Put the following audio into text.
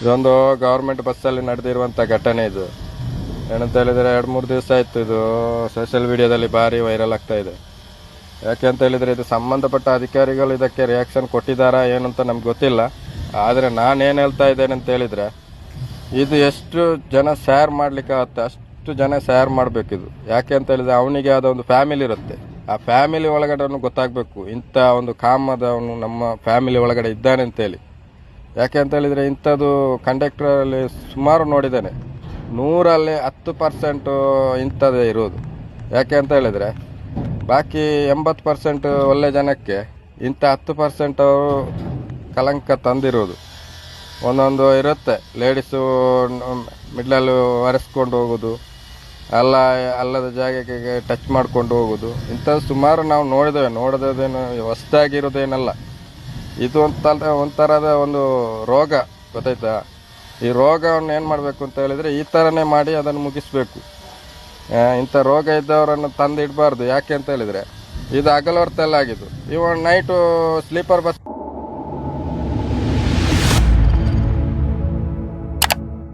ಇದೊಂದು ಗೌರ್ಮೆಂಟ್ ಬಸ್ಸಲ್ಲಿ ನಡೆದಿರುವಂಥ ಘಟನೆ ಇದು. ಏನಂತ ಹೇಳಿದರೆ 2-3 ದಿವಸ ಆಯಿತು ಇದು ಸೋಷಿಯಲ್ ಮೀಡಿಯಾದಲ್ಲಿ ಭಾರಿ ವೈರಲ್ ಆಗ್ತಾ ಇದೆ. ಯಾಕೆ ಅಂತ ಹೇಳಿದರೆ ಇದು ಸಂಬಂಧಪಟ್ಟ ಅಧಿಕಾರಿಗಳು ಇದಕ್ಕೆ ರಿಯಾಕ್ಷನ್ ಕೊಟ್ಟಿದ್ದಾರಾ ಏನು ಅಂತ ನಮ್ಗೆ ಗೊತ್ತಿಲ್ಲ. ಆದರೆ ನಾನೇನು ಹೇಳ್ತಾ ಇದ್ದೇನೆ ಅಂತ ಹೇಳಿದರೆ, ಇದು ಎಷ್ಟು ಜನ ಶೇರ್ ಮಾಡಲಿಕ್ಕೆ ಆಗುತ್ತೆ ಅಷ್ಟು ಜನ ಶೇರ್ ಮಾಡಬೇಕಿದು. ಯಾಕೆ ಅಂತ ಹೇಳಿದರೆ ಅವನಿಗೆ ಆದ ಒಂದು ಫ್ಯಾಮಿಲಿ ಇರುತ್ತೆ, ಆ ಫ್ಯಾಮಿಲಿ ಒಳಗಡೆ ಗೊತ್ತಾಗಬೇಕು ಇಂಥ ಒಂದು ಕಾಮದವನು ನಮ್ಮ ಫ್ಯಾಮಿಲಿ ಒಳಗಡೆ ಇದ್ದಾನೆ ಅಂತೇಳಿ. ಯಾಕೆ ಅಂತ ಹೇಳಿದರೆ ಇಂಥದ್ದು ಕಂಡಕ್ಟರಲ್ಲಿ ಸುಮಾರು ನೋಡಿದ್ದೇನೆ, 100ರಲ್ಲಿ 10% ಇಂಥದ್ದೇ ಇರೋದು. ಯಾಕೆ ಅಂತ ಹೇಳಿದರೆ ಬಾಕಿ 80% ಒಳ್ಳೆ ಜನಕ್ಕೆ ಇಂಥ 10% ಅವರು ಕಲಂಕ ತಂದಿರೋದು. ಒಂದೊಂದು ಇರುತ್ತೆ, ಲೇಡೀಸು ಮಿಡ್ಲಲ್ಲಿ ಒರೆಸ್ಕೊಂಡು ಹೋಗೋದು, ಅಲ್ಲದ ಜಾಗಕ್ಕೆ ಟಚ್ ಮಾಡ್ಕೊಂಡು ಹೋಗೋದು, ಇಂಥದ್ದು ಸುಮಾರು ನಾವು ನೋಡಿದೇನು ಹೊಸದಾಗಿರೋದೇನಲ್ಲ. ಇದು ಒಂಥರದ ಒಂದು ರೋಗ, ಗೊತ್ತಾಯ್ತಾ? ಈ ರೋಗವನ್ನು ಏನು ಮಾಡಬೇಕು ಅಂತ ಹೇಳಿದರೆ ಈ ಥರನೇ ಮಾಡಿ ಅದನ್ನು ಮುಗಿಸ್ಬೇಕು. ಇಂಥ ರೋಗ ಇದ್ದವರನ್ನು ತಂದು ಇಡಬಾರ್ದು. ಯಾಕೆ ಅಂತ ಹೇಳಿದರೆ ಇದು ಹಗಲು ಹೊರತೆಲ್ಲ ಆಗಿದ್ದು. ಇವಾಗ ನೈಟು ಸ್ಲೀಪರ್ ಬಸ್